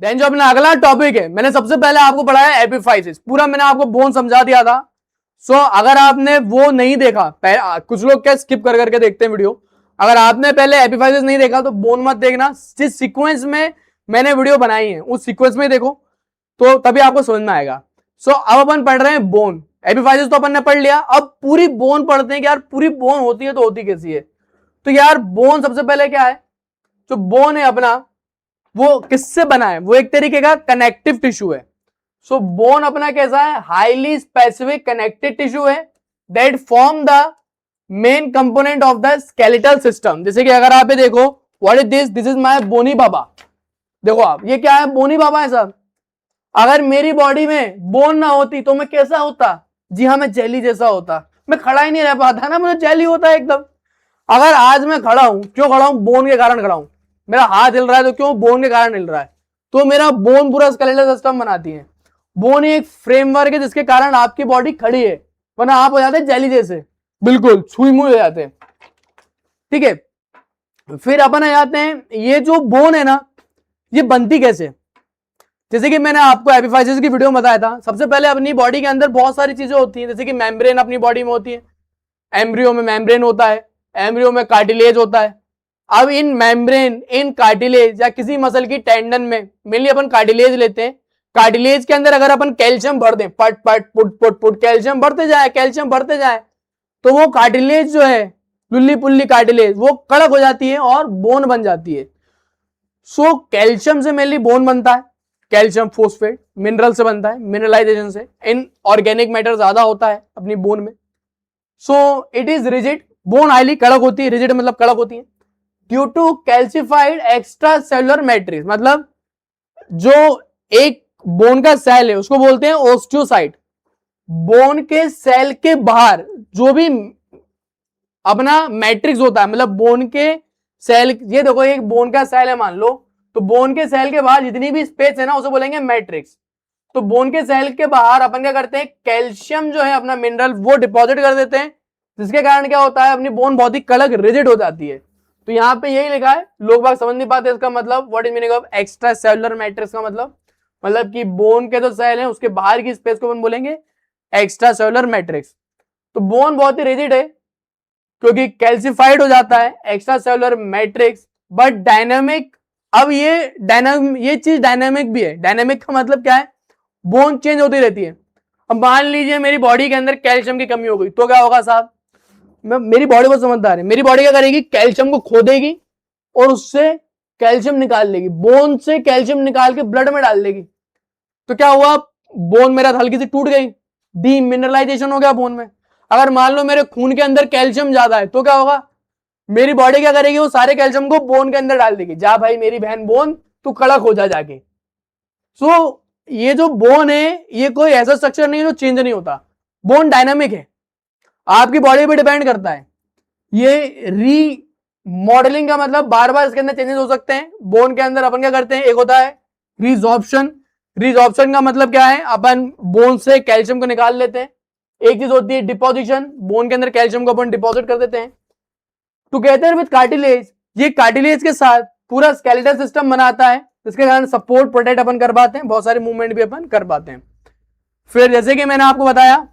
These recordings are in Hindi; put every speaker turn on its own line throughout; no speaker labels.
देन जो अपना अगला टॉपिक है, मैंने सबसे पहले आपको पढ़ाया एपिफाइसिस, पूरा मैंने आपको बोन समझा दिया था। सो अगर आपने वो नहीं देखा, कुछ लोग क्या स्किप कर करके देखते हैं वीडियो, अगर आपने पहले एपिफाइसिस नहीं देखा तो बोन मत देखना, जिस सीक्वेंस में मैंने वीडियो बनाई है उस सीक्वेंस में देखो, तो तभी आपको समझ में आएगा। सो अब अपन पढ़ रहे हैं बोन। एपिफाइसिस तो अपन ने पढ़ लिया, अब पूरी बोन पढ़ते हैं कि यार पूरी बोन होती है तो होती कैसी है। तो यार बोन सबसे पहले क्या है, जो बोन है अपना वो किससे बना है, वो एक तरीके का कनेक्टिव टिश्यू है। सो बोन अपना कैसा है, हाईली स्पेसिफिक कनेक्टिव टिश्यू है that form the main component of the skeletal system. जैसे कि अगर आप ये देखो, what is this, this is my bony बाबा। देखो आप, ये क्या है, बोनी बाबा है साहब। अगर मेरी बॉडी में बोन ना होती तो मैं कैसा होता, जी हाँ मैं जेली जैसा होता, मैं खड़ा ही नहीं रह पाता ना, मुझे जेली होता है एकदम। अगर आज मैं खड़ा हूं, क्यों खड़ा हूं, बोन के कारण खड़ा हूं। मेरा हाथ हिल रहा है तो क्यों, बोन के कारण हिल रहा है। तो मेरा बोन पूरा स्केलेटल सिस्टम बनाती है। बोन एक फ्रेमवर्क है जिसके कारण आपकी बॉडी खड़ी है, वरना आप हो जाते जेली जैसे, बिल्कुल छुई मुई हो जाते हैं। ठीक है, फिर अपन आ जाते हैं, ये जो बोन है ना, ये बनती कैसे। जैसे कि मैंने आपको एपिफाइसिस की वीडियो में बताया था, सबसे पहले अपनी बॉडी के अंदर बहुत सारी चीजें होती हैं, जैसे कि मेम्ब्रेन अपनी बॉडी में होती है, एम्ब्रियो में मेम्ब्रेन होता है, एम्ब्रियो में कार्टिलेज होता है। अब इन मेम्ब्रेन, इन कार्टिलेज या किसी मसल की टेंडन में, मेनली अपन कार्टिलेज लेते हैं, कार्टिलेज के अंदर अगर अपन कैल्शियम भर दें, पट पट पुट पुट पुट कैल्शियम भरते जाए, कैल्शियम भरते जाए, तो वो कार्टिलेज जो है, लुल्ली पुल्ली कार्टिलेज, वो कड़क हो जाती है और बोन बन जाती है। सो कैल्शियम से मेनली बोन बनता है, कैल्शियम फोस्फेट मिनरल से बनता है, मिनरलाइजेशन से इन ऑर्गेनिक मैटर ज्यादा होता है अपनी बोन में। So it is rigid, bone highly कड़क होती है, रिजिड मतलब कड़क होती है, due to calcified extra cellular matrix. मतलब जो एक बोन का सेल है उसको बोलते हैं ओस्टियोसाइट। बोन के सेल के बाहर जो भी अपना मैट्रिक्स होता है, मतलब बोन के सेल, ये देखो एक बोन का सेल है मान लो, तो बोन के सेल के बाहर जितनी भी स्पेस है ना उसे बोलेंगे मैट्रिक्स। तो बोन के सेल के बाहर अपन क्या करते हैं, कैल्शियम जो है अपना मिनरल वो डिपॉजिट कर देते हैं, जिसके कारण क्या होता है, अपनी बोन बहुत ही कड़क रिजिड हो जाती है। तो यहाँ पे यही लिखा है, लोग बाग समझ नहीं पाते इसका मतलब, what is meaning of extra cellular matrix का मतलब कि बोन के जो सेल है उसके बाहर की स्पेस को अपन बोलेंगे एक्स्ट्रा सेलुलर मैट्रिक्स। तो बोन बहुत ही रिजिड है क्योंकि कैल्सिफाइड हो जाता है, extra cellular matrix, but dynamic. अब ये चीज डायनामिक भी है। डायनामिक का मतलब क्या है, बोन चेंज होती रहती है। अब मान लीजिए मेरी बॉडी के अंदर कैल्शियम की कमी हो गई तो क्या होगा साहब, मेरी बॉडी बहुत समझदार है, मेरी बॉडी क्या करेगी, कैल्शियम को खोदेगी और उससे कैल्शियम निकाल लेगी, बोन से कैल्शियम निकाल के ब्लड में डाल देगी। तो क्या हुआ, बोन मेरा हल्की सी टूट गई, डीमिनरलाइजेशन हो गया बोन में। अगर मान लो मेरे खून के अंदर कैल्शियम ज्यादा है तो क्या होगा, मेरी बॉडी क्या करेगी, वो सारे कैल्शियम को बोन के अंदर डाल देगी, जा भाई मेरी बहन बोन तू कड़क हो जा जाके। सो ये जो बोन है ये कोई ऐसा स्ट्रक्चर नहीं है जो चेंज नहीं होता, बोन डायनामिक है, आपकी बॉडी पे डिपेंड करता है। ये रीमॉडलिंग का मतलब बार बार इसके अंदर चेंजेस हो सकते हैं। बोन के अंदर अपन क्या करते हैं, एक होता है रिजॉर्प्शन। रिजॉर्प्शन का मतलब क्या है, अपन बोन से कैल्शियम को निकाल लेते हैं। एक चीज होती है डिपोजिशन, बोन के अंदर कैल्शियम को अपन डिपॉजिट कर देते हैं टुगेदर विद कार्टिलेज। ये कार्टिलेज के साथ पूरा स्केलेटल सिस्टम बनाता है, जिसके कारण सपोर्ट प्रोटेक्ट अपन कर पाते हैं, बहुत सारे मूवमेंट भी अपन कर पाते हैं। फिर जैसे कि मैंने आपको बताया,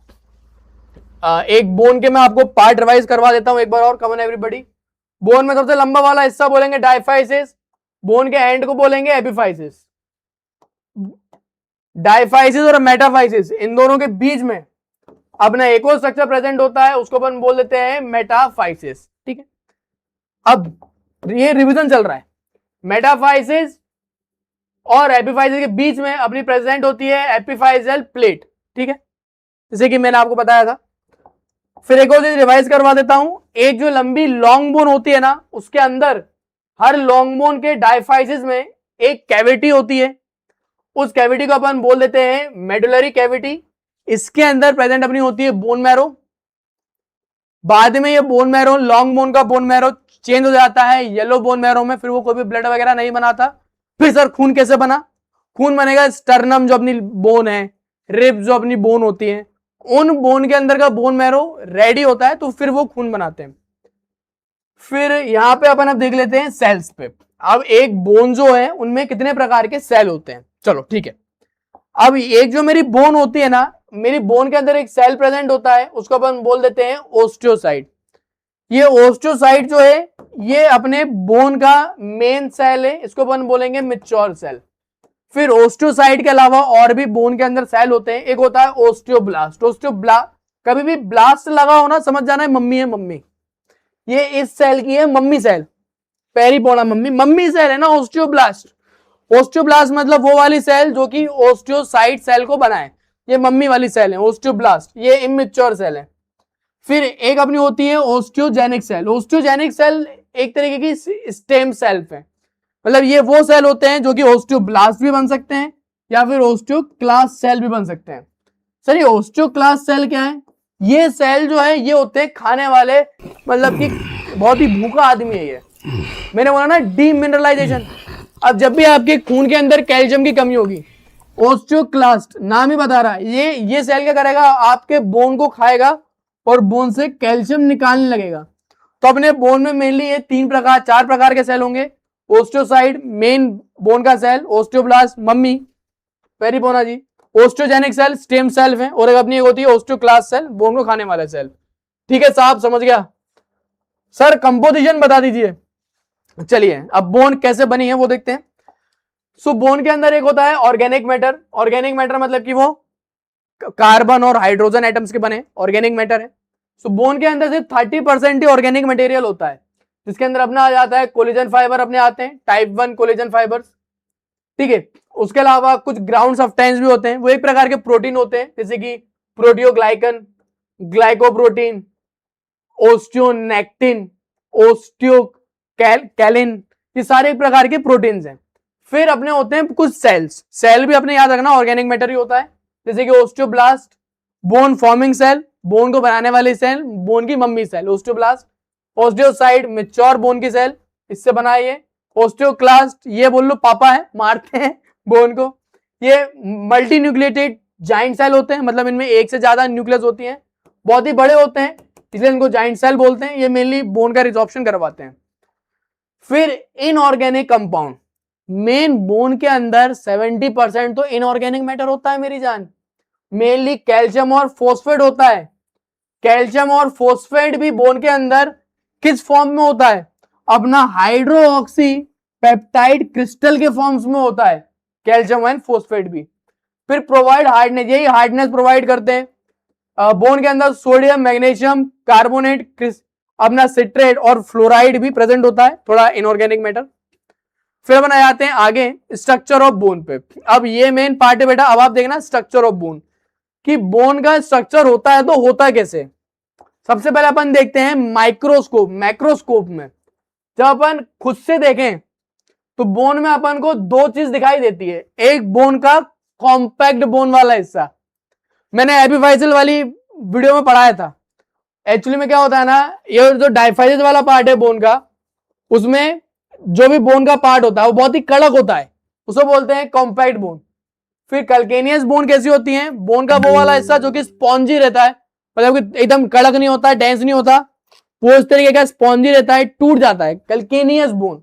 एक बोन के मैं आपको पार्ट रिवाइज करवा देता हूं एक बार और, कमन एवरीबॉडी। बोन में सबसे लंबा वाला हिस्सा बोलेंगे डायफाइसिस, बोन के एंड को बोलेंगे एपिफाइसिस। डायफाइसिस और मेटाफाइसिस, इन दोनों के बीच में अपना एक और स्ट्रक्चर प्रेजेंट होता है, उसको अपन बोल देते हैं मेटाफाइसिस। ठीक है, अब ये रिवीजन चल रहा है, मेटाफाइसिस और एपिफाइसिस के बीच में अपनी प्रेजेंट होती है एपिफाइजल प्लेट। ठीक है, जैसे कि मैंने आपको बताया था। फिर एक और चीज रिवाइज करवा देता हूं, एक जो लंबी लॉन्ग बोन होती है ना, उसके अंदर हर लॉन्ग बोन के डायफाइसिस में एक कैविटी होती है, उस कैविटी को अपन बोल देते हैं मेडुलरी कैविटी। इसके अंदर प्रेजेंट अपनी होती है बोन मैरो। बाद में ये बोन मैरो, लॉन्ग बोन का बोन मैरो चेंज हो जाता है येलो बोन मैरो में, फिर वो कोई भी ब्लड वगैरह नहीं बनाता। फिर सर खून कैसे बना, खून बनेगा स्टर्नम जो अपनी बोन है, रिब्स जो अपनी बोन होती है, उन बोन के अंदर का बोन मैरो रेडी होता है तो फिर वो खून बनाते हैं। फिर यहां पे अपन अब देख लेते हैं सेल्स पे। अब एक बोन जो है उनमें कितने प्रकार के सेल होते हैं, चलो ठीक है। अब एक जो मेरी बोन होती है ना, मेरी बोन के अंदर एक सेल प्रेजेंट होता है, उसको अपन बोल देते हैं ओस्टियोसाइट। ये ओस्टियोसाइट जो है ये अपने बोन का मेन सेल है, इसको अपन बोलेंगे मैच्योर सेल। फिर ओस्टियोसाइट के अलावा और भी बोन के अंदर सेल होते हैं, एक होता है ओस्टियोब्लास्ट। ओस्टियोब्लास्ट, कभी भी ब्लास्ट लगा हो ना, समझ जाना है मम्मी है, मम्मी। ये इस सेल की है मम्मी सेल, पेरिपोडा मम्मी, मम्मी सेल है ना ओस्टियोब्लास्ट। ओस्टियोब्लास्ट मतलब वो वाली सेल जो कि ओस्टियोसाइट सेल को बनाए, ये मम्मी वाली सेल है ओस्टियोब्लास्ट, ये इमेच्योर सेल है। फिर एक अपनी होती है ओस्टियोजेनिक सेल। ओस्टियोजेनिक सेल एक तरीके की स्टेम सेल है, मतलब ये वो सेल होते हैं जो कि ओस्टियोब्लास्ट भी बन सकते हैं या फिर ओस्टियोक्लास्ट सेल भी बन सकते हैं। सर ये ओस्टियोक्लास्ट सेल क्या है? ये सेल जो है ये होते हैं खाने वाले, मतलब कि बहुत ही भूखा आदमी है ये, मैंने बोला ना डीमिनरलाइजेशन। अब जब भी आपके खून के अंदर कैल्शियम की कमी होगी, ओस्टियोक्लास्ट नाम ही बता रहा है, ये सेल क्या करेगा, आपके बोन को खाएगा और बोन से कैल्शियम निकालने लगेगा। तो अपने बोन में मेनली ये 4 प्रकार के सेल होंगे। ओस्टियोसाइट मेन बोन का सेल, ओस्टियोब्लास्ट मम्मी पेरिपोना जी, ओस्टियोजेनिक सेल स्टेम सेल है, और एक अपनी होती है ओस्टियोक्लास्ट सेल, बोन को खाने वाला सेल। ठीक है साहब, समझ गया? सर कंपोजिशन बता दीजिए। चलिए अब बोन कैसे बनी है वो देखते हैं। सो बोन के अंदर एक होता है ऑर्गेनिक मैटर। ऑर्गेनिक मैटर मतलब कि वो कार्बन और हाइड्रोजन एटम्स के बने ऑर्गेनिक मैटर है। सो बोन के अंदर सिर्फ 30% ही ऑर्गेनिक मटेरियल होता है, जिसके अंदर अपना आ जाता है कोलेजन फाइबर, अपने आते हैं टाइप 1 कोलेजन फाइबर्स। ठीक है, उसके अलावा कुछ ग्राउंड सब्सटेंस भी होते हैं, वो एक प्रकार के प्रोटीन होते हैं, जैसे कि प्रोटियोग्लाइकन, ग्लाइकोप्रोटीन, ओस्टियोनेक्टिन, ओस्टियोकैलिन, ये सारे एक प्रकार के प्रोटीन्स हैं। फिर अपने होते हैं कुछ सेल्स। सेल भी अपने याद रखना ऑर्गेनिक मैटर ही होता है, जैसे कि osteoblast bone forming cell, bone को बनाने वाली सेल, बोन की mummy cell osteoblast. Osteocyte mature bone की सेल, इससे बना है ये। ओस्टियोक्लास्ट ये बोल लो पापा है, मारते हैं बोन को। ये मल्टी न्यूक्लिएटेड जाइंट सेल होते हैं, मतलब इनमें एक से ज्यादा न्यूक्लियस होती हैं, बहुत ही बड़े होते हैं, इसलिए इनको जाइंट सेल बोलते हैं। ये मेनली बोन का रिजॉर्प्शन करवाते हैं। फिर इनऑर्गेनिक कंपाउंड, मेन बोन के अंदर 70% तो इनऑर्गेनिक मैटर होता है मेरी जान, मेनली कैल्शियम और फोस्फेट होता है। कैल्शियम और फोस्फेट भी बोन के अंदर किस फॉर्म में होता है, अपना हाइड्रोक्सी पेप्टाइड क्रिस्टल के फॉर्म्स में होता है कैल्शियम एंड फोस्फेट भी। फिर प्रोवाइड हार्डनेस, यही हार्डनेस प्रोवाइड करते हैं। बोन के अंदर सोडियम मैग्नीशियम कार्बोनेट, अपना सिट्रेट और फ्लोराइड भी प्रेजेंट होता है, थोड़ा इनऑर्गेनिक मैटर। फिर अपन आ जाते हैं आगे स्ट्रक्चर ऑफ बोन पे। अब ये मेन पार्ट है बेटा, अब आप देखना स्ट्रक्चर ऑफ बोन, कि बोन का स्ट्रक्चर होता है तो होता कैसे। सबसे पहले अपन देखते हैं माइक्रोस्कोप, मैक्रोस्कोप में जब अपन खुद से देखें तो बोन में अपन को 2 चीज दिखाई देती है। एक बोन का कॉम्पैक्ट बोन वाला हिस्सा, मैंने एपिफाइसियल वाली वीडियो में पढ़ाया था। एक्चुअली में क्या होता है ना, ये जो डायफाइसिस वाला पार्ट है बोन का, उसमें जो भी बोन का पार्ट होता है वो बहुत ही कड़क होता है, उसको बोलते हैं कॉम्पैक्ट बोन। फिर कैल्केनियस बोन कैसी होती है, बोन का वो वाला हिस्सा जो कि स्पॉन्जी रहता है, मतलब कि एकदम कड़क नहीं होता, डेंस नहीं होता, वो इस तरीके का स्पॉन्जी रहता है, टूट जाता है, कैल्केनियस बोन।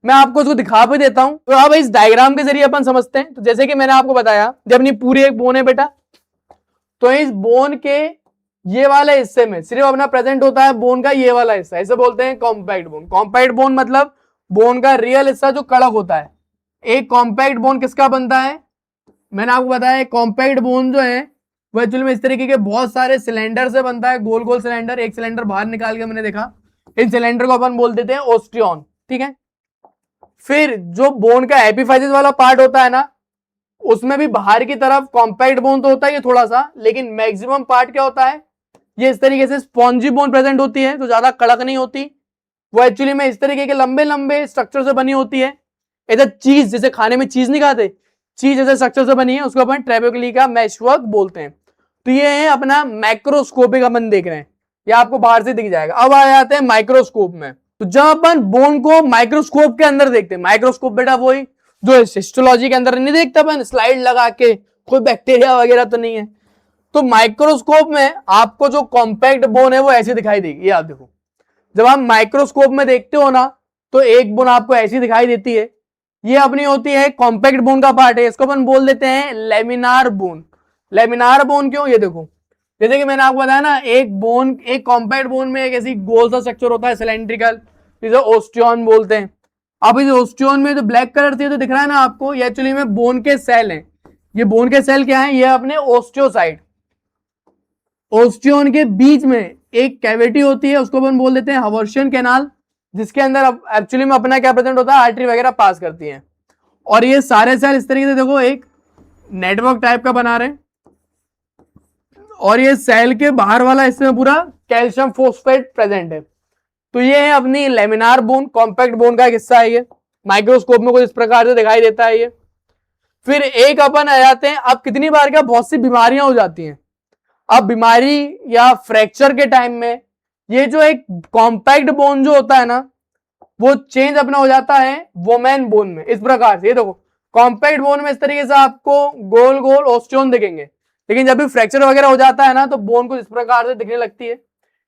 मैं आपको उसको दिखा भी देता हूं, तो अब इस डायग्राम के जरिए अपन समझते हैं। तो जैसे कि मैंने आपको बताया, जब अपनी पूरी एक बोन है बेटा, तो इस बोन के ये वाले हिस्से में सिर्फ अपना प्रेजेंट होता है बोन का ये वाला हिस्सा, इसे बोलते हैं कॉम्पैक्ट बोन। कॉम्पैक्ट बोन मतलब बोन का रियल हिस्सा जो कड़क होता है। एक कॉम्पैक्ट बोन किसका बनता है, मैंने आपको बताया कॉम्पैक्ट बोन जो है वो एक्चुअली में इस तरीके के बहुत सारे सिलेंडर से बनता है, गोल गोल सिलेंडर। एक सिलेंडर बाहर निकाल के मैंने देखा, इन सिलेंडर को अपन बोल देते हैं ओस्टियन। ठीक है, फिर जो बोन का एपिफाइसिस वाला पार्ट होता है ना, उसमें भी बाहर की तरफ कॉम्पैक्ट बोन तो होता है ये थोड़ा सा, लेकिन मैक्सिमम पार्ट क्या होता है, ये इस तरीके से स्पॉन्जी बोन प्रेजेंट होती है, तो ज्यादा कड़क नहीं होती। वो एक्चुअली में इस तरीके के लंबे लंबे स्ट्रक्चर से बनी होती है। इधर चीज, जैसे खाने में चीज नहीं खाते, चीज जैसे स्ट्रक्चर से बनी है, उसको अपन ट्रेपेक्युली का मैशवर्क बोलते हैं। तो ये है अपना मैक्रोस्कोपिक अपन देख रहे हैं, ये आपको बाहर से दिख जाएगा। अब आ जाते हैं माइक्रोस्कोप में। तो जब अपन बोन को माइक्रोस्कोप के अंदर देखते हैं, माइक्रोस्कोप बेटा वही जो हिस्टोलॉजी के अंदर नहीं देखता अपन स्लाइड लगा के, कोई बैक्टीरिया वगैरह तो नहीं है। तो माइक्रोस्कोप में आपको जो कॉम्पैक्ट बोन है वो ऐसे दिखाई देगी, ये आप देखो। जब आप माइक्रोस्कोप में देखते हो ना, तो एक बोन आपको ऐसी दिखाई देती है, ये अपनी होती है कॉम्पैक्ट बोन का पार्ट है, इसको अपन बोल देते हैं लेमिनार बोन। लेमिनार बोन क्यों, ये देखो जैसे कि मैंने आपको बताया ना, एक बोन, एक कॉम्पैक्ट बोन में एक ऐसी गोल सा स्ट्रक्चर होता है सिलेंड्रिकल, जिसे ओस्टियन बोलते हैं। अब इस ओस्टियन में जो ब्लैक कलर से तो दिख रहा है ना आपको, ये एक्चुअली में बोन के सेल हैं। ये बोन के सेल क्या है, ये अपने ओस्टियोसाइट, ओस्टियन के बीच में एक कैविटी होती है, उसको अपन बोल देते हैं हवर्शियन कैनाल, जिसके अंदर एक्चुअली में अपना क्या प्रेजेंट होता है, आर्टरी वगैरह पास करती है। और ये सारे सेल इस तरीके से देखो एक नेटवर्क टाइप का बना रहे हैं, और ये सेल के बाहर वाला इसमें पूरा कैल्शियम फोस्फेट प्रेजेंट है। तो ये है अपनी लेमिनार बोन, कॉम्पैक्ट बोन का एक हिस्सा है ये। माइक्रोस्कोप में कुछ इस प्रकार से दिखाई देता है ये। फिर एक अपन आ जाते हैं, अब कितनी बार क्या बहुत सी बीमारियां हो जाती हैं। अब बीमारी या फ्रैक्चर के टाइम में ये जो एक कॉम्पैक्ट बोन जो होता है ना, वो चेंज अपना हो जाता है वोमेन बोन में, इस प्रकार से। ये देखो कॉम्पैक्ट बोन में इस तरीके से आपको गोल गोल ओस्टियन दिखेंगे, लेकिन जब भी फ्रैक्चर वगैरह हो जाता है ना, तो बोन को इस प्रकार से दिखने लगती है।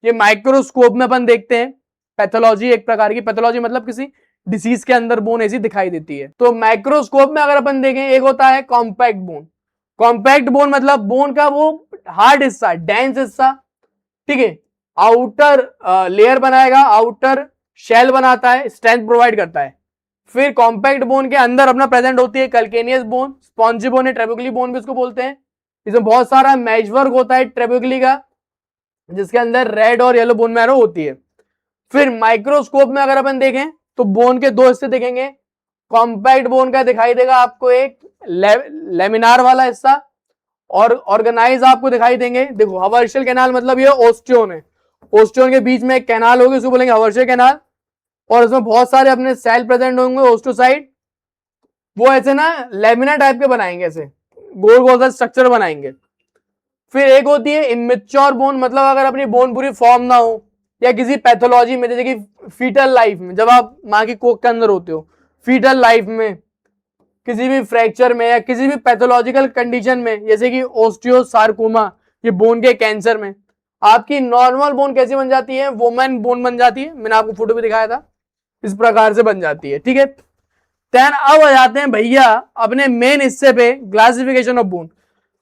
ये माइक्रोस्कोप में अपन देखते हैं, पैथोलॉजी एक प्रकार की, पैथोलॉजी मतलब किसी डिसीज के अंदर बोन ऐसी दिखाई देती है। तो माइक्रोस्कोप में अगर अपन देखें, एक होता है कॉम्पैक्ट बोन। कॉम्पैक्ट बोन मतलब बोन का वो हार्ड हिस्सा, डेंस हिस्सा, ठीक है, आउटर लेयर बनाएगा, आउटर शेल बनाता है, स्ट्रेंथ प्रोवाइड करता है। फिर कॉम्पैक्ट बोन के अंदर अपना प्रेजेंट होती है कैल्केनियस बोन, स्पॉन्जी बोन है, ट्रेबेकुलरी बोन भी इसको बोलते हैं। इसमें बहुत सारा मेशवर्क होता है ट्रेबेकुलरी का, जिसके अंदर रेड और येलो बोन मैरो होती है। फिर माइक्रोस्कोप में अगर अपन देखें तो बोन के दो हिस्से दिखेंगे। कॉम्पैक्ट बोन का दिखाई देगा आपको एक लेमिनार वाला हिस्सा, और ऑर्गेनाइज आपको दिखाई देंगे। देखो हवर्शियल कैनाल मतलब ये ओस्टियन है, ओस्टियन के बीच में एक कैनाल होगी, उसको बोलेंगे हवर्शियल कैनाल, और उसमें बहुत सारे अपने सेल प्रेजेंट होंगे ओस्टोसाइट। वो ऐसे ना लेमिना टाइप के बनाएंगे, ऐसे गोल गोल सा स्ट्रक्चर बनाएंगे। फिर एक होती है इमेच्योर बोन, मतलब अगर अपनी बोन पूरी फॉर्म ना हो, या किसी पैथोलॉजी में, जैसे कि फीटल लाइफ में, जब आप माँ की कोख के अंदर होते हो, फीटल लाइफ में किसी भी फ्रैक्चर में या किसी भी पैथोलॉजिकल कंडीशन में, जैसे कि ओस्टियोसार्कोमा, ये बोन के कैंसर में, आपकी नॉर्मल बोन कैसी बन जाती है, वोमेन बोन बन जाती है। मैंने आपको फोटो भी दिखाया था, इस प्रकार से बन जाती है, ठीक है। देन अब आ जाते हैं भैया अपने मेन हिस्से पे, क्लासिफिकेशन ऑफ बोन।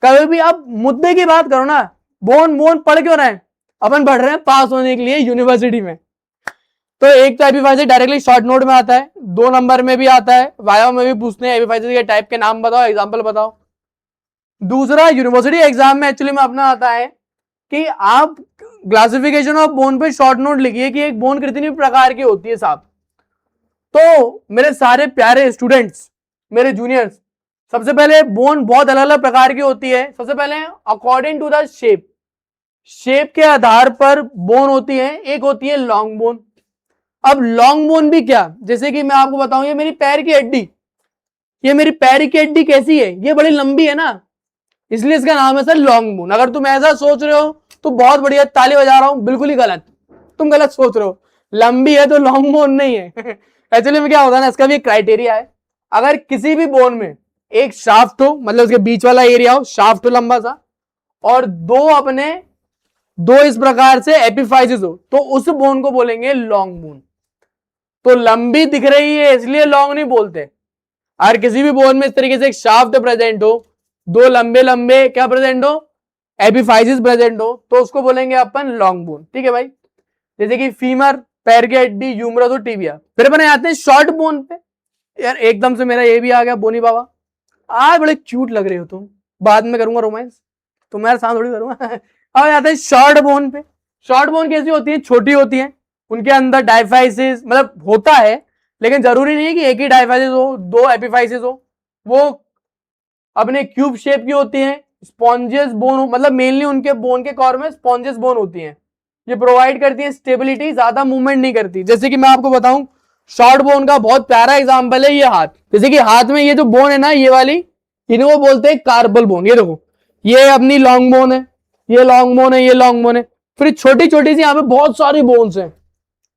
कभी भी आप मुद्दे की बात करो ना, बोन बोन पढ़ क्यों रहे हैं, अपन पढ़ रहे हैं पास होने के लिए यूनिवर्सिटी में। तो एक तो एपीफाइसिस डायरेक्टली शॉर्ट नोट में आता है, 2 नंबर में भी आता है, वाया में भी पूछते हैं एपीफाइसिस के टाइप के नाम बताओ, एग्जांपल बताओ। दूसरा यूनिवर्सिटी एग्जाम में एक्चुअली में अपना आता है कि आप क्लासिफिकेशन ऑफ बोन पे शॉर्ट नोट लिखिए कि एक बोन कितनी प्रकार की होती है साहब। तो मेरे सारे प्यारे स्टूडेंट्स, मेरे जूनियर्स, सबसे पहले बोन बहुत अलग अलग प्रकार की होती है। सबसे पहले according to the shape, shape के आधार पर बोन होती है। एक होती है लॉन्ग बोन। अब लॉन्ग बोन भी क्या, जैसे कि मैं आपको बताऊं, ये मेरी पैर की हड्डी, ये मेरी पैर की हड्डी कैसी है, ये बड़ी लंबी है ना, इसलिए इसका नाम है सर लॉन्ग बोन। अगर तुम ऐसा सोच रहे हो तो बहुत बढ़िया, ताली बजा रहा हूं, बिल्कुल ही गलत, तुम गलत सोच रहे हो। लंबी है तो लॉन्ग बोन नहीं है। एक्चुअली में क्या होता है ना, इसका भी एक क्राइटेरिया है। अगर किसी भी बोन में एक शाफ्ट हो, मतलब उसके बीच वाला एरिया हो, शाफ्ट हो लंबा सा, और दो इस प्रकार से एपिफाइसिस हो, तो उस बोन को बोलेंगे लॉन्ग बोन। तो लंबी दिख रही है इसलिए लॉन्ग नहीं बोलते। अगर किसी भी बोन में इस तरीके से एक शाफ्ट प्रेजेंट हो, 2 लंबे लंबे क्या प्रेजेंट हो, एपिफाइसिस प्रेजेंट हो, तो उसको बोलेंगे अपन लॉन्ग बोन, ठीक है भाई। जैसे कि फीमर, पैर की हड्डी, ह्यूमरस और टिबिया। फिर अपन आते हैं शॉर्ट बोन पे। यार एकदम से मेरा ये भी आ गया बोनी बाबा, आज बड़े क्यूट लग रहे हो तुम, बाद में करूंगा रोमांस, तुम्हारे साथ थोड़ी करूंगा। अब आते हैं शॉर्ट बोन पे। शॉर्ट बोन कैसी होती है, छोटी होती है, उनके अंदर डायफाइसिस मतलब होता है, लेकिन जरूरी नहीं है कि एक ही डायफाइसिस हो, 2 एपिफाइसिस हो। वो अपने क्यूब शेप की होती है। स्पॉन्जियस बोन हो, मतलब मेनली उनके बोन के कोर में स्पॉन्जियस बोन होती है। ये प्रोवाइड करती है स्टेबिलिटी, ज्यादा मूवमेंट नहीं करती। जैसे कि मैं आपको बताऊं, शॉर्ट बोन का बहुत प्यारा एग्जांपल है ये हाथ। जैसे कि हाथ में ये जो बोन है ना, ये वाली, इनको बोलते हैं कार्पल बोन। ये देखो, ये अपनी लॉन्ग बोन है, ये लॉन्ग बोन है, ये लॉन्ग बोन है। फिर छोटी छोटी सी यहाँ पे बहुत सारी बोन्स हैं।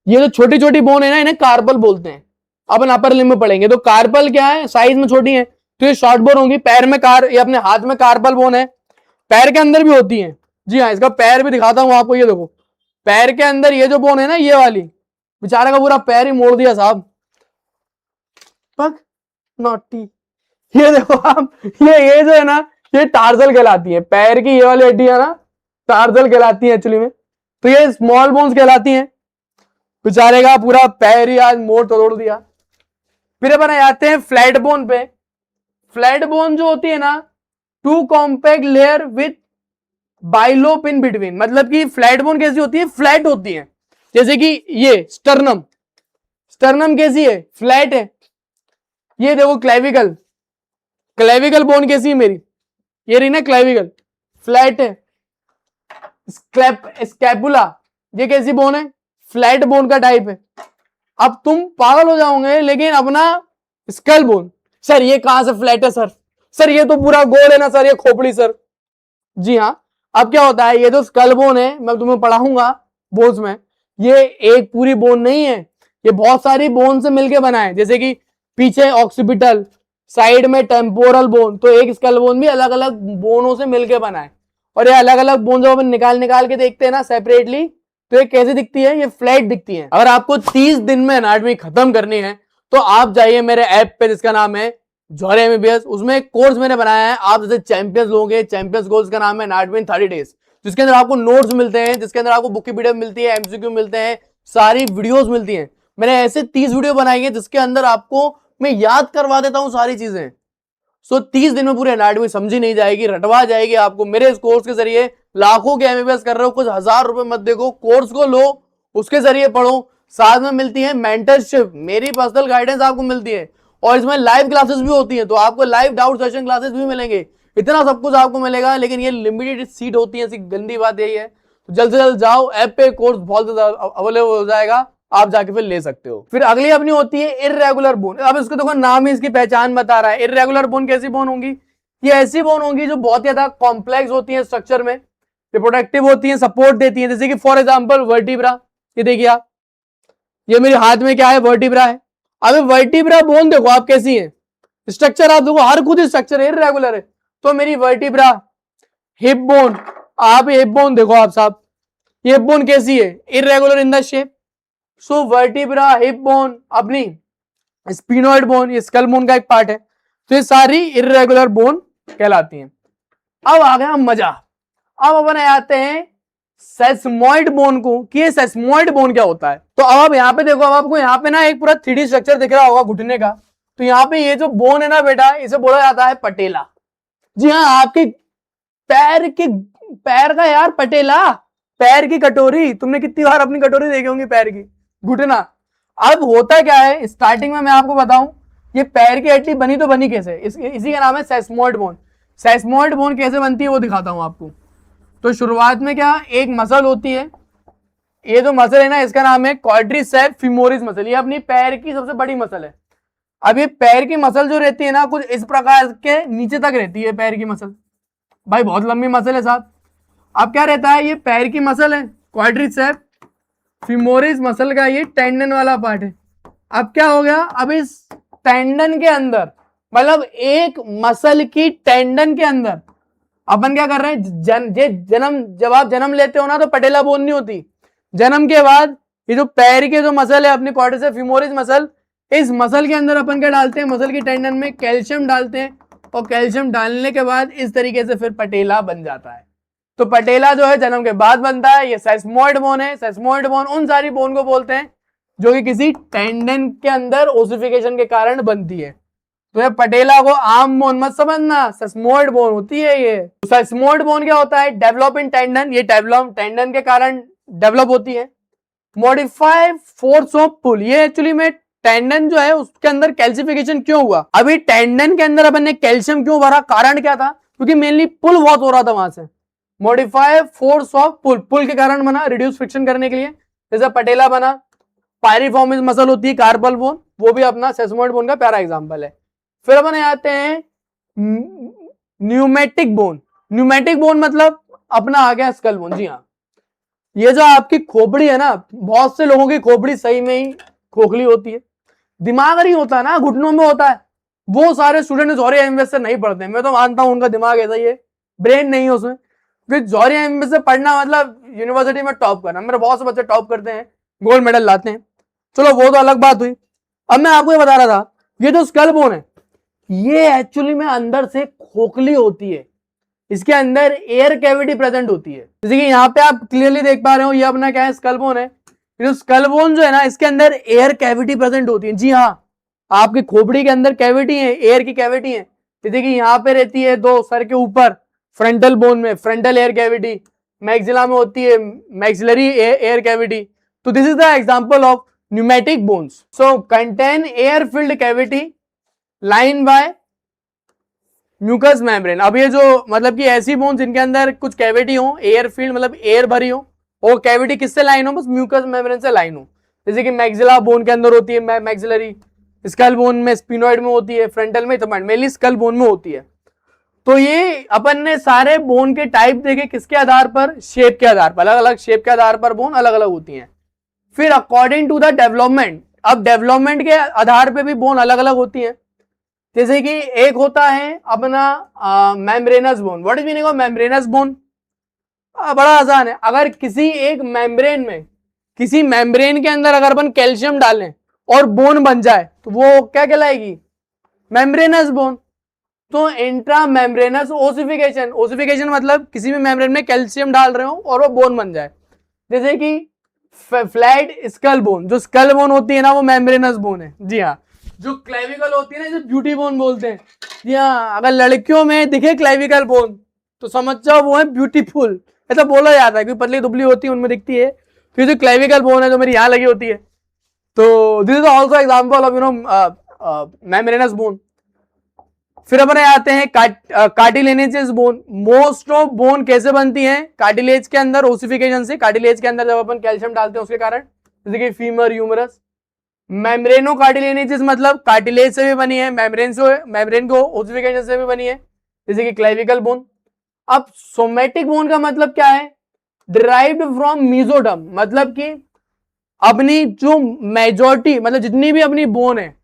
ये जो छोटी छोटी बोन है ना, इन्हें कार्पल बोलते हैं। अपन अपर लिम्ब में पढ़ेंगे तो कार्पल क्या है, साइज में छोटी है, तो ये शॉर्ट बोन होगी। पैर में ये अपने हाथ में कार्पल बोन है, पैर के अंदर भी होती है। जी हाँ, इसका पैर भी दिखाता हूं आपको। ये देखो पैर के अंदर ये जो बोन है ना, ये वाली, बेचारे का पूरा पैर ही मोड़ दिया साहब। पग नॉटी। ये देखो आप, ये जो है ना, ये टार्सल कहलाती है, पैर की ये वाली हड्डियां ना टार्सल कहलाती है एक्चुअली में। तो ये स्मॉल बोन्स कहलाती हैं। बेचारे का पूरा पैर ही आज मोड़ तोड़ दिया। फिर अपन आते हैं फ्लैट बोन पे। फ्लैट बोन जो होती है ना, टू कॉम्पैक्ट लेयर विथ बाइलोप इन बिटवीन। मतलब कि फ्लैट बोन कैसी होती है, फ्लैट होती है। जैसे कि ये स्टर्नम, स्टर्नम कैसी है, फ्लैट है। ये देखो क्लेविकल, क्लेविकल बोन कैसी है मेरी, ये रही ना क्लेविकल, फ्लैट है। स्कैपुला, ये कैसी बोन है, फ्लैट बोन का टाइप है। अब तुम पागल हो जाओगे, लेकिन अपना स्कल बोन, सर ये कहां से फ्लैट है सर ये तो पूरा गोल है ना सर, ये खोपड़ी सर। जी हाँ। अब क्या होता है, ये जो स्कल बोन है, मैं तुम्हें पढ़ाऊंगा बोन्स में, ये एक पूरी बोन नहीं है, ये बहुत सारी बोन से मिलके बना है। जैसे कि पीछे ऑक्सीपिटल, साइड में टेम्पोरल बोन, तो एक स्कल बोन भी अलग अलग बोनों से मिलके बना है। और ये अलग अलग बोन जब अपन निकाल निकाल के देखते हैं ना सेपरेटली, तो ये कैसे दिखती है, ये फ्लैट दिखती है। अगर आपको 30 दिन में एनाटॉमी खत्म करनी है, तो आप जाइए मेरे ऐप पे जिसका नाम है जौहरी एमबीबीएस। उसमें एक कोर्स मैंने बनाया है, आप जैसे चैंपियंस लोगे, चैंपियंस कोर्स का नाम है एनाटॉमी इन 30 डेज, जिसके अंदर आपको नोट्स मिलते हैं, जिसके अंदर आपको बुक की पीडीएफ मिलती है, एमसीक्यू मिलते हैं, सारी वीडियोस मिलती हैं। मैंने ऐसे 30 वीडियो बनाई है जिसके अंदर आपको मैं याद करवा देता हूं सारी चीजें। सो 30 दिन में पूरी एनाटॉमी समझी नहीं जाएगी, रटवा जाएगी आपको। मेरे इस कोर्स के जरिए लाखों के एमबीबीएस कर रहे हो, कुछ हजार रुपए मत देखो, कोर्स को लो, उसके जरिए पढ़ो। साथ में मिलती है मेंटरशिप, मेरी पर्सनल गाइडेंस आपको मिलती है, और इसमें लाइव क्लासेस भी होती हैं, तो आपको लाइव डाउट सेशन क्लासेस भी मिलेंगे। इतना सब कुछ आपको मिलेगा, लेकिन ये लिमिटेड सीट होती है, गंदी बात यही है। तो जल्द से जल्द जाओ, ऐप पे कोर्स बहुत अवेलेबल हो जाएगा, आप जाके फिर ले सकते हो। फिर अगली अपनी होती है इर्रेगुलर बोन। अब इसको देखो, नाम ही इसकी पहचान बता रहा है। इर्रेगुलर बोन कैसी बोन होंगी, ये ऐसी बोन होंगी जो बहुत ज्यादा कॉम्प्लेक्स होती है स्ट्रक्चर में, रिप्रोडक्टिव होती है, सपोर्ट देती है। जैसे कि फॉर एग्जांपल वर्टिब्रा, ये देखिए आप, ये मेरे हाथ में क्या है, वर्टिब्रा है। अब वर्टिब्रा बोन देखो आप कैसी है, स्ट्रक्चर आप देखो, हर खुद स्ट्रक्चर इर्रेगुलर है। तो मेरी वर्टिब्रा, हिप बोन, आप हिप बोन देखो आप साहब, ये हिप बोन कैसी है, irregular in the shape. So vertebra, hip bone, अपनी स्पिनोइड बोन, ये स्कल बोन का एक पार्ट है। तो ये सारी इर्रेगुलर बोन कहलाती हैं। अब आ गया मजा, अब अपन आते हैं सेस्मोइड बोन को, कि ये सेस्मोइड बोन क्या होता है। तो अब यहाँ पे देखो, अब आपको यहाँ पे ना एक पूरा 3D स्ट्रक्चर दिख रहा होगा घुटने का। तो यहाँ पे ये जो बोन है ना बेटा, इसे बोला जाता है पटेला। जी हाँ, आपके पैर का यार पटेला, पैर की कटोरी, तुमने कितनी बार अपनी कटोरी देखी होंगी पैर की, घुटना। अब होता क्या है, स्टार्टिंग में मैं आपको बताऊं, ये पैर की हड्डी बनी तो बनी कैसे, इसी का नाम है सेस्मोइड बोन। सेस्मोइड बोन कैसे बनती है वो दिखाता हूं आपको। तो शुरुआत में क्या, एक मसल होती है, ये जो मसल है ना, इसका नाम है क्वाड्रिसेप्स फीमोरिस मसल, ये अपनी पैर की सबसे बड़ी मसल है। अब ये पैर की मसल जो रहती है ना, कुछ इस प्रकार के नीचे तक रहती है पैर की मसल, भाई बहुत लंबी मसल है साहब। अब क्या रहता है, ये पैर की मसल है, क्वाड्रिसेप्स फीमोरिस मसल का ये टेंडन वाला पार्ट है। अब क्या हो गया, अब इस टेंडन के अंदर, मतलब एक मसल की टेंडन के अंदर अपन क्या कर रहे हैं, जब आप जन्म लेते हो ना, तो पटेला बोन नहीं होती। जन्म के बाद ये जो पैर के जो मसल है अपनी क्वाड्रिसेप्स फीमोरिस मसल, इस मसल के अंदर अपन क्या डालते हैं, मसल की टेंडन में कैल्शियम डालते हैं, और कैल्शियम डालने के बाद इस तरीके से फिर पटेला बन जाता है। तो पटेला जो है जन्म के बाद बनता है। ये सेस्मोइड बोन है। सेस्मोइड बोन उन सारी बोन को बोलते हैं जो कि किसी टेंडन के अंदर ओसिफिकेशन के कारण बनती है। तो ये पटेला को आम बोन मत समझना, सेस्मोइड बोन होती है ये। तो सेस्मोइड बोन क्या होता है, डेवलप इन टेंडन, ये डेवलप टेंडन के कारण डेवलप होती है। मॉडिफाई फोर्स ऑफ पुल, ये एक्चुअली में टेंडन जो है उसके अंदर कैल्सिफिकेशन क्यों हुआ, अभी टेंडन के अंदर अपन ने कैल्शियम क्यों भरा, कारण क्या था, क्योंकि मेनली पुल बहुत हो रहा था वहां से। मॉडिफाई फोर्स ऑफ पुल, पुल के कारण बना, रिड्यूस फ्रिक्शन करने के लिए, जैसे पटेला बना। पायरिफॉर्मिस मसल होती है, कार्पल बोन, वो भी अपना सेस्मोइड बोन का प्यारा एग्जांपल है। फिर अपन आते हैं न्यूमेटिक बोन। न्यूमेटिक बोन मतलब अपना आ गया स्कल बोन। जी हाँ, ये जो आपकी खोपड़ी है ना, बहुत से लोगों की खोपड़ी सही में ही खोखली होती है, दिमाग नहीं होता ना, घुटनों में होता है। वो सारे स्टूडेंट जौहरी एमबीबीएस से नहीं पढ़ते, मैं तो मानता हूं उनका दिमाग ऐसा ही है, ब्रेन नहीं है उसमें। फिर जौहरी एमबीबीएस से पढ़ना मतलब यूनिवर्सिटी में टॉप करना। मेरे बहुत से बच्चे टॉप करते हैं, गोल्ड मेडल लाते हैं, चलो वो तो अलग बात हुई। अब मैं आपको ये बता रहा था ये जो स्कल बोन है ये एक्चुअली में अंदर से खोखली होती है, इसके अंदर एयर कैविटी प्रेजेंट होती है। जैसे कि यहाँ पे आप क्लियरली देख पा रहे हो, ये अपना क्या है, स्कल बोन है। जो स्कल बोन जो है ना, इसके अंदर एयर कैविटी प्रेजेंट होती है। जी हाँ, आपकी खोपड़ी के अंदर कैविटी है, एयर की कैविटी है। जैसे कि यहाँ पे रहती है दो सर के ऊपर, फ्रंटल बोन में फ्रंटल एयर कैविटी, मैक्सिला में होती है मैक्सिलरी एयर कैविटी। तो this is the example of pneumatic bones. So contain air filled cavity line by mucus membrane. अब ये जो मतलब कि ऐसी बोन्स जिनके अंदर कुछ कैविटी हो, एयर फील्ड मतलब एयर भरी हो, और कैविटी किससे लाइन हो, बस म्यूकस मेम्ब्रेन से लाइन हो। जैसे कि मैक्सिला बोन के अंदर होती है मैक्सिलरी, स्कल बोन में स्पिनोइड में होती है, फ्रंटल में तो मेनली स्कल बोन में होती है। तो ये अपन ने सारे बोन के टाइप देखे किसके आधार पर, शेप के आधार पर, अलग अलग शेप के आधार पर बोन अलग अलग होती हैं। फिर अकॉर्डिंग टू द डेवलपमेंट, अब डेवलपमेंट के आधार पर भी बोन अलग अलग होती है। जैसे कि एक होता है अपना membranes bone. What is meaning of membranes bone? बड़ा आसान है। अगर किसी एक मेम्ब्रेन में, किसी मेम्ब्रेन के अंदर अगर अपन कैल्शियम डालें और बोन बन जाए तो वो क्या कहलाएगी, मेम्ब्रेनस बोन। तो इंट्रा मेम्ब्रेनस ओसिफिकेशन, ओसिफिकेशन मतलब किसी भी मेम्ब्रेन में कैल्शियम डाल रहे हो और वो बोन बन जाए। जैसे कि फ्लैट स्कल बोन, जो स्कल बोन होती है ना वो मेम्ब्रेनस बोन है। जी हाँ, जो क्लेविकल होती है ना, जो ब्यूटी बोन बोलते हैं। जी हाँ, अगर लड़कियों में दिखे क्लेविकल बोन तो समझ जाओ वो है ब्यूटीफुल, ऐसा बोला जाता है, क्योंकि पतली दुबली होती है उनमें दिखती है। फिर जो क्लेविकल बोन है जो मेरी यहाँ लगी होती है, तो this is also example of membranes bone. फिर अपने आते हैं cartilages bone. Most of bone कैसे बनती है, कार्टिलेज के अंदर ओसिफिकेशन से। कार्टिलेज के अंदर जब अपन कैल्शियम डालते हैं उसके कारण, जैसे कि फीमर, ह्यूमरस। मेम्ब्रेनो कार्टिलेजेस मतलब कार्टिलेज से भी बनी है, मेम्ब्रेन को ओसिफिकेशन से भी बनी है, जैसे कि क्लेविकल बोन। अब सोमेटिक बोन का मतलब क्या है, डिराइव्ड फ्रॉम मीजोडर्म, मतलब कि अपनी जो मेजॉरिटी मतलब जितनी भी अपनी बोन है,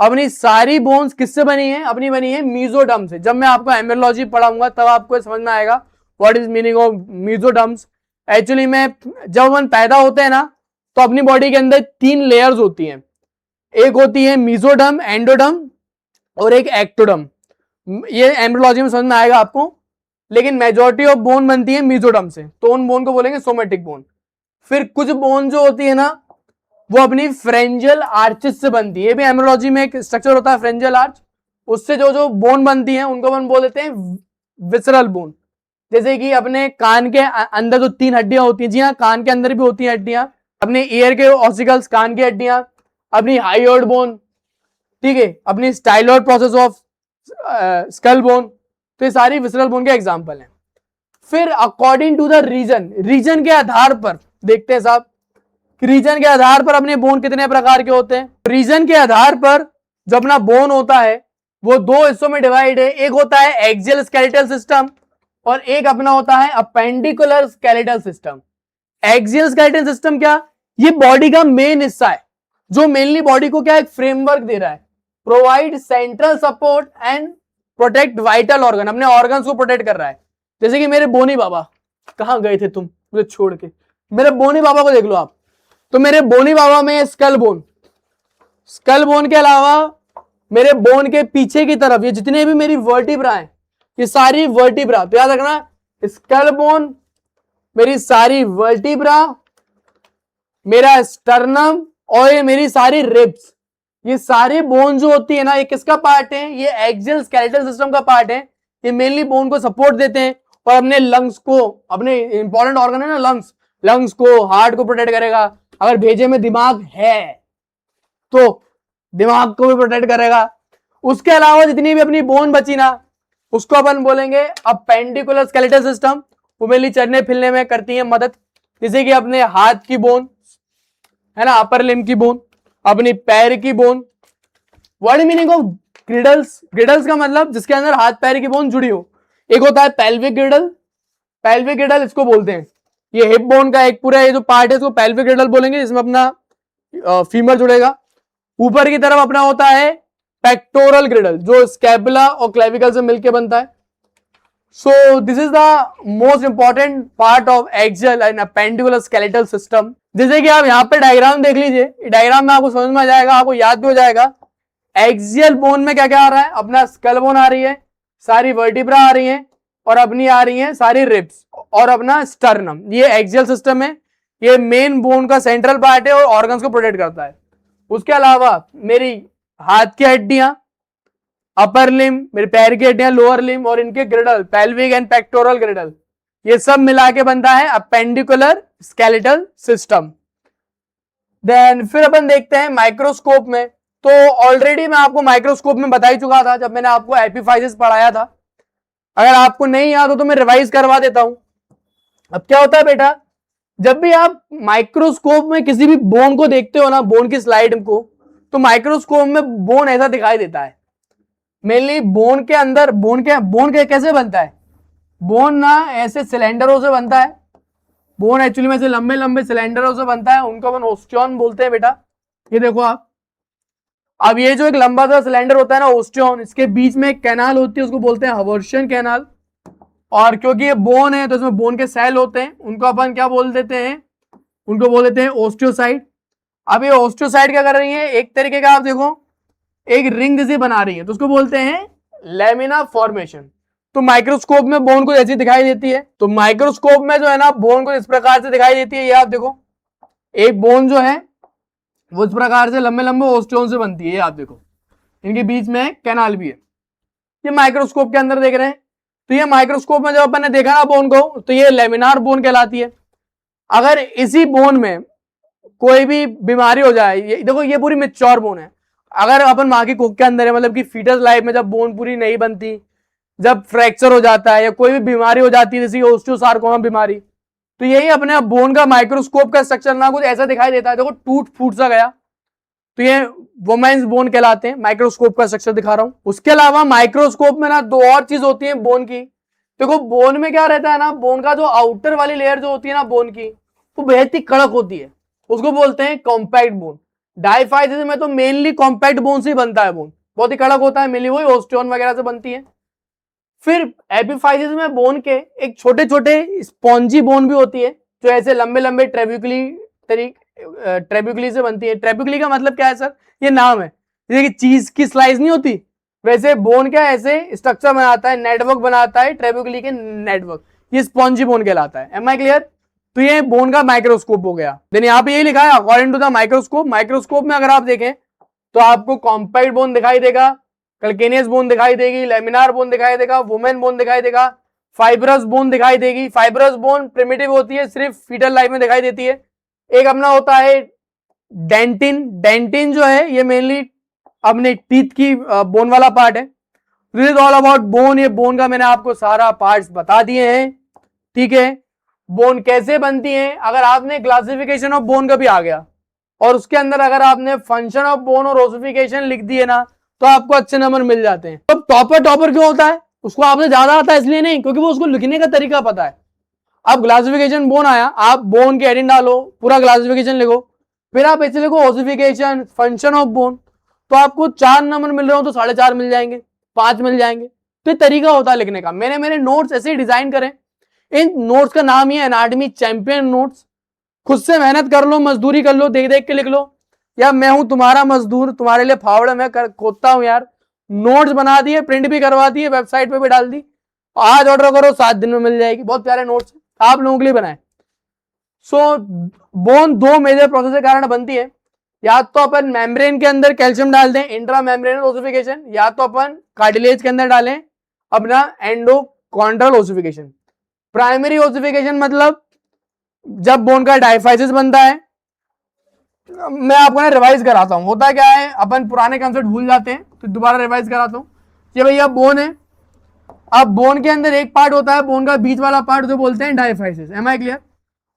अपनी सारी बोन्स किससे बनी है, अपनी बनी है मीजोडर्म से। जब मैं आपको एम्ब्रियोलॉजी पढ़ाऊंगा तब आपको समझ में आएगा what is meaning of mesoderms. Actually में जब अपन पैदा होते हैं ना तो अपनी बॉडी के अंदर 3 लेयर्स होती हैं। एक होती है मीजोडर्म, एंडोडर्म और एक एक्टोडर्म। ये एम्ब्रियोलॉजी में समझ में आएगा आपको, लेकिन मेजॉरिटी ऑफ बोन बनती है मीजोडर्म से, तो उन बोन को बोलेंगे सोमेटिक बोन। फिर कुछ बोन जो होती है ना वो अपनी फ्रेंजल आर्चेस से बनती है। ये भी एम्ब्रियोलॉजी में एक स्ट्रक्चर होता है फ्रेंजल आर्च, उससे जो जो बोन बनती है उनको अपन बोल देते हैं विसरल बोन। जैसे कि अपने कान के अंदर जो 3 हड्डियां होती हैं, जी हाँ कान के अंदर भी होती हैं हड्डियां, अपने ईयर के ऑसिकल्स, कान की हड्डियां, अपनी हाइयोइड बोन, ठीक है, अपनी styloid process of skull bone. तो ये सारी विसरल बोन के एग्जांपल हैं। फिर according to the region, region के आधार पर देखते हैं साहब, रीजन के आधार पर अपने बोन कितने प्रकार के होते हैं। रीजन के आधार पर जो अपना बोन होता है वो 2 हिस्सों में डिवाइड है। एक होता है एक्सियल स्केलेटल सिस्टम और एक अपना होता है appendicular skeletal system. Axial skeletal system क्या, ये बॉडी का मेन हिस्सा है जो मेनली बॉडी को क्या एक फ्रेमवर्क दे रहा है, provide central support and protect vital organ, अपने ऑर्गन्स को प्रोटेक्ट कर रहा है। जैसे कि मेरे बोनी बाबा, कहां गए थे तुम मुझे छोड़ के, मेरे बोनी बाबा को देख लो आप, तो मेरे बोनी बाबा में स्कल बोन, स्कल बोन के अलावा मेरे बोन के पीछे की तरफ ये जितने भी मेरी वर्टिब्रा हैं, ये सारी वर्टिब्रा, तो याद रखना स्कल बोन, मेरी सारी वर्टिब्रा, मेरा स्टर्नम और ये मेरी सारी रिब्स, ये सारी बोन जो होती है ना ये किसका पार्ट है, ये एक्सियल स्केलेटल सिस्टम का पार्ट है। ये मेनली बोन को सपोर्ट देते हैं और अपने लंग्स को, अपने इंपॉर्टेंट ऑर्गन है ना लंग्स, लंग्स को, हार्ट को प्रोटेक्ट करेगा। अगर भेजे में दिमाग है तो दिमाग को भी प्रोटेक्ट करेगा। उसके अलावा जितनी भी अपनी बोन बची ना उसको अपन बोलेंगे अपेंडिकुलर स्केलेटल सिस्टम, वो मेनली चलने फिरने में करती है मदद। जैसे कि अपने हाथ की बोन है ना, अपर लिम्ब की बोन, अपनी पैर की bone. What is meaning of girdles, girdles का मतलब जिसके अंदर हाथ पैर की बोन जुड़ी हो। एक होता है पेल्विक ग्रिडल, पेल्विक ग्रिडल इसको बोलते हैं, ये हिप बोन का एक पूरा ये जो पार्ट है इसको पेल्विक ग्रिडल बोलेंगे, जिसमें अपना फीमर जुड़ेगा। ऊपर की तरफ अपना होता है पेक्टोरल ग्रिडल जो स्कैपुला और क्लेविकल से मिलकर बनता है। So this is the most important part of axial and appendicular skeletal system. जैसे कि आप यहाँ पे डायग्राम देख लीजिए, डायग्राम में आपको समझ में आ जाएगा, आपको याद भी हो जाएगा एक्सियल बोन में क्या क्या आ रहा है, अपना स्कल बोन आ रही है, सारी वर्टिब्रा आ रही है, और अपनी आ रही है सारी रिब्स और अपना स्टर्नम। ये एक्सियल सिस्टम है, ये मेन बोन का सेंट्रल पार्ट है और ऑर्गन्स को प्रोटेक्ट करता है। उसके अलावा मेरी हाथ की हड्डियां, अपर लिम, मेरे पैर की हड्डियां लोअर लिम, और इनके ग्रिडल, पेल्विक एंड पेक्टोरल ग्रिडल, ये सब मिला के बनता है अपेंडिकुलर स्केलेटल सिस्टम। देन फिर अपन देखते हैं माइक्रोस्कोप में। तो ऑलरेडी मैं आपको माइक्रोस्कोप में बता ही चुका था जब मैंने आपको एपिफाइसिस पढ़ाया था। अगर आपको नहीं याद हो तो मैं रिवाइज करवा देता हूं। अब क्या होता है बेटा, जब भी आप माइक्रोस्कोप में किसी भी बोन को देखते हो ना, बोन की स्लाइड को, तो माइक्रोस्कोप में बोन ऐसा दिखाई देता है। मेनली बोन के अंदर, बोन के कैसे बनता है, बोन ना ऐसे सिलेंडरों से बनता है। बोन एक्चुअली में ऐसे लंबे लंबे सिलेंडरों से बनता है, उनको अपन ओस्टियन बोलते हैं बेटा। ये देखो आप, अब ये जो एक लंबा सा सिलेंडर होता है ना ओस्टियन, इसके बीच में एक कैनाल होती है, उसको बोलते हैं हवर्शियन कैनाल। और क्योंकि ये बोन है तो इसमें बोन के सेल होते हैं, उनको अपन क्या बोल देते हैं, उनको बोल देते हैं ओस्टियोसाइट। अब ये ओस्टियोसाइट क्या कर रही है, एक तरीके का आप देखो एक रिंग जैसी बना रही है, तो उसको बोलते हैं लेमिना फॉर्मेशन। तो माइक्रोस्कोप में बोन को ऐसी दिखाई देती है। तो माइक्रोस्कोप में जो है ना बोन को इस प्रकार से दिखाई देती है। ये आप देखो, एक बोन जो है वो इस प्रकार से लंबे लंबे ओस्टियोन से बनती है। ये आप देखो, इनके बीच में कैनाल भी है। ये माइक्रोस्कोप के अंदर देख रहे हैं। तो ये माइक्रोस्कोप में जब अपन ने देखा ना बोन को, तो ये लेमिनार बोन कहलाती है। अगर इसी बोन में कोई भी बीमारी हो जाए, ये देखो ये पूरी मैच्योर बोन है। अगर अपन माँ की कोख के अंदर है, मतलब कि फीटस लाइफ में जब बोन पूरी नहीं बनती, जब फ्रैक्चर हो जाता है या कोई भी बीमारी हो जाती है जैसे ओस्टियोसार्कोमा बीमारी, तो यही अपने बोन का माइक्रोस्कोप का स्ट्रक्चर ना कुछ ऐसा दिखाई देता है। देखो टूट फूट सा गया, तो ये वुमेन्स बोन कहलाते हैं। माइक्रोस्कोप का स्ट्रक्चर दिखा रहा हूं। उसके अलावा माइक्रोस्कोप में ना दो और चीज होती है बोन की। देखो बोन में क्या रहता है ना, बोन का जो आउटर वाली लेयर जो होती है ना बोन की, वो बेहद ही कड़क होती है, उसको बोलते हैं कॉम्पैक्ट बोन। डायफाइसिस में तो मेनली कॉम्पैक्ट बोन से बनता है, बोन बहुत ही कड़क होता है, मेनली वही ओस्टियन वगैरह से बनती है। फिर एपिफाइसिस में बोन के एक छोटे छोटे स्पॉन्जी बोन भी होती है, जो ऐसे लंबे लंबे ट्रेब्यूकली से बनती है। ट्रेब्यूकली का मतलब क्या है सर, ये नाम है, जैसे कि चीज की स्लाइस नहीं होती, वैसे बोन क्या ऐसे स्ट्रक्चर बनाता है, नेटवर्क बनाता है, ट्रेब्यूकली के नेटवर्क, ये स्पॉन्जी बोन कहलाता है। Am I clear? तो ये बोन का माइक्रोस्कोप हो गया। देन यहाँ पे यही लिखा है according to the microscope. Microscope में अगर आप देखें तो आपको कॉम्पैक्ट बोन दिखाई देगा, कैल्केनियस बोन दिखाई देगी, लेमिनार बोन दिखाई देगा, वुमेन बोन दिखाई देगा, फाइब्रस बोन दिखाई देगी। फाइब्रस बोन प्रिमिटिव होती है, सिर्फ फीटल लाइफ में दिखाई देती है। एक अपना होता है डेंटिन। डेंटिन जो है ये मेनली अपने टीथ की बोन वाला पार्ट है। This is all about bone. ये बोन का मैंने आपको सारा पार्ट्स बता दिए हैं, ठीक है। बोन कैसे बनती है, अगर आपने क्लासिफिकेशन ऑफ बोन का भी आ गया और उसके अंदर अगर आपने फंक्शन ऑफ बोन और ओसिफिकेशन लिख दिए ना, तो आपको अच्छे नंबर मिल जाते हैं। तो टॉपर क्यों होता है, उसको आपने ज्यादा आता है इसलिए नहीं, क्योंकि वो उसको लिखने का तरीका पता है। अब क्लासिफिकेशन बोन आया, आप बोन के हेडिंग डालो, पूरा क्लासिफिकेशन लिखो, फिर आप ऐसे लिखो ओसिफिकेशन, फंक्शन ऑफ बोन, तो आपको 4 नंबर मिल रहे हो तो 4.5 मिल जाएंगे, 5 मिल जाएंगे। तो ये तरीका होता है लिखने का। मैंने मेरे नोट्स ऐसे ही डिजाइन करे। इन नोट्स का नाम ही है एनाटॉमी चैंपियन नोट्स। खुद से मेहनत कर लो, मजदूरी कर लो, देख देख के लिख लो। या मैं हूं तुम्हारा मजदूर, तुम्हारे लिए फावड़ा मैं खोदता हूं यार। नोट्स बना दिए, प्रिंट भी करवा दिए, वेबसाइट पे भी डाल दी, आज ऑर्डर करो 7 दिन में मिल जाएगी। बहुत प्यारे नोट्स आप लोगों के लिए बनाए। सो बोन 2 मेजर प्रोसेस के कारण बनती है। या तो अपन मेम्ब्रेन के अंदर कैल्शियम डाल दें, इंट्रा मेम्ब्रेन ओसिफिकेशन, या तो अपन कार्टिलेज के अंदर डालें अपना एंडोकॉन्ड्रल ओसिफिकेशन। प्राइमरी ओसिफिकेशन मतलब जब बोन का डायफाइसिस बनता है। मैं आपको ना रिवाइज कराता हूं, होता क्या है अपन पुराने कंसेप्ट भूल जाते हैं, तो दोबारा रिवाइज कराता हूं। ये भैया बोन है, अब बोन के अंदर एक पार्ट होता है बोन का बीच वाला पार्ट, जो बोलते हैं डायफाइसिस। Am I clear?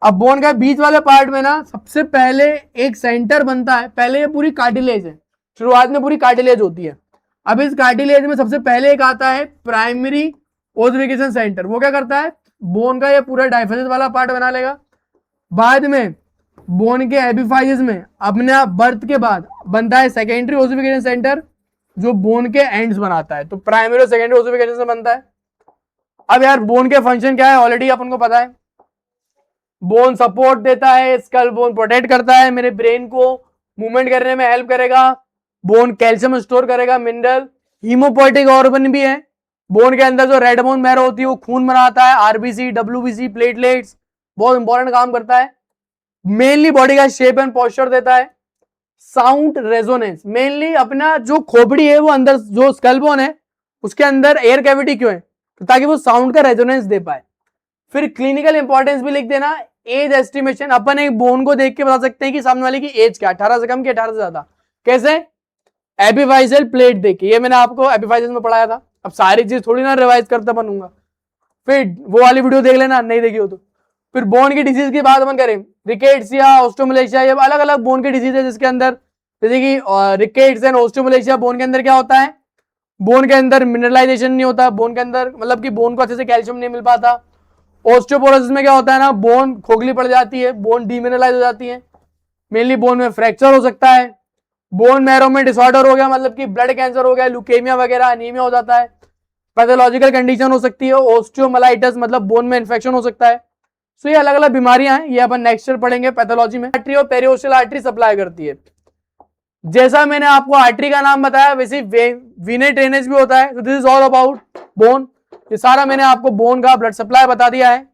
अब बोन का बीच वाले पार्ट में ना सबसे पहले एक सेंटर बनता है। पहले ये पूरी कार्टिलेज है, शुरुआत में पूरी कार्टिलेज होती है। अब इस कार्टिलेज में सबसे पहले एक आता है प्राइमरी ओसिफिकेशन सेंटर। वो क्या करता है, बोन का ये पूरा डायफाइसिस वाला पार्ट बना लेगा। बाद में बोन के एपिफाइसिस में अपने बर्थ के बाद बनता है सेकेंडरी ओसिफिकेशन सेंटर, जो बोन के एंड्स बनाता है। तो प्राइमरी और सेकेंडरी ओसिफिकेशन से बनता है। अब यार बोन के फंक्शन क्या है ऑलरेडी अपन को पता है। बोन सपोर्ट देता है, स्कल बोन प्रोटेक्ट करता है, मेरे ब्रेन को मूवमेंट करने में हेल्प करेगा, बोन कैल्शियम स्टोर करेगा, मिनरल, हीमोपोइटिक ऑर्गन भी है। बोन के अंदर जो रेड बोन मैरो होती है वो खून बनाता है, आरबीसी, डब्ल्यूबीसी, प्लेटलेट्स, बहुत इंपॉर्टेंट काम करता है। मेनली बॉडी का शेप एंड पोस्चर देता है। साउंड रेजोनेंस, मेनली अपना जो खोपड़ी है वो अंदर जो स्कल बोन है उसके अंदर एयर कैविटी क्यों है, तो ताकि वो साउंड का रेजोनेंस दे पाए। फिर क्लिनिकल इंपॉर्टेंस भी लिख देना। एज एस्टिमेशन, अपन एक बोन को देख के बता सकते हैं कि सामने वाले की एज क्या, 18 से कम कि 18 से ज्यादा। कैसे? एपिफाइसियल प्लेट देख के, ये मैंने आपको एपिफाइसियल में पढ़ाया था। अब सारी चीज थोड़ी ना रिवाइज करता बनूंगा, फिर वो वाली वीडियो देख लेना नहीं देखी हो तो। फिर बोन की डिजीज की बात अपन करें, रिकेट्स या ऑस्टियोमलेशिया, ये अलग अलग बोन की डिजीज है जिसके अंदर, जैसे कि रिकेट्स एंड ऑस्टियोमलेशिया, बोन के अंदर क्या होता है, बोन के अंदर मिनरलाइजेशन नहीं होता, बोन के अंदर मतलब कि बोन को अच्छे से कैल्शियम नहीं मिल पाता। ऑस्टियोपोरोसिस में क्या होता है ना, बोन खोखली पड़ जाती है, बोन डीमिनरलाइज हो जाती है, मेनली बोन में फ्रैक्चर हो सकता है। बोन मैरो में डिसऑर्डर हो गया, मतलब कि ब्लड कैंसर हो गया, ल्यूकेमिया वगैरह, एनीमिया हो जाता है। पैथोलॉजिकल कंडीशन हो सकती है ऑस्टियोमलाइटिस, मतलब बोन में इन्फेक्शन हो सकता है। सो ये अलग अलग बीमारियां हैं, ये अपन नेक्स्ट ईयर पढ़ेंगे पैथोलॉजी में। आर्टरी और पेरियोस्टल आर्टरी सप्लाई करती है। जैसा मैंने आपको आर्टरी का नाम बताया वैसे वीने ड्रेनेज भी होता है। This is all about bone. ये सारा मैंने आपको बोन का ब्लड सप्लाई बता दिया है।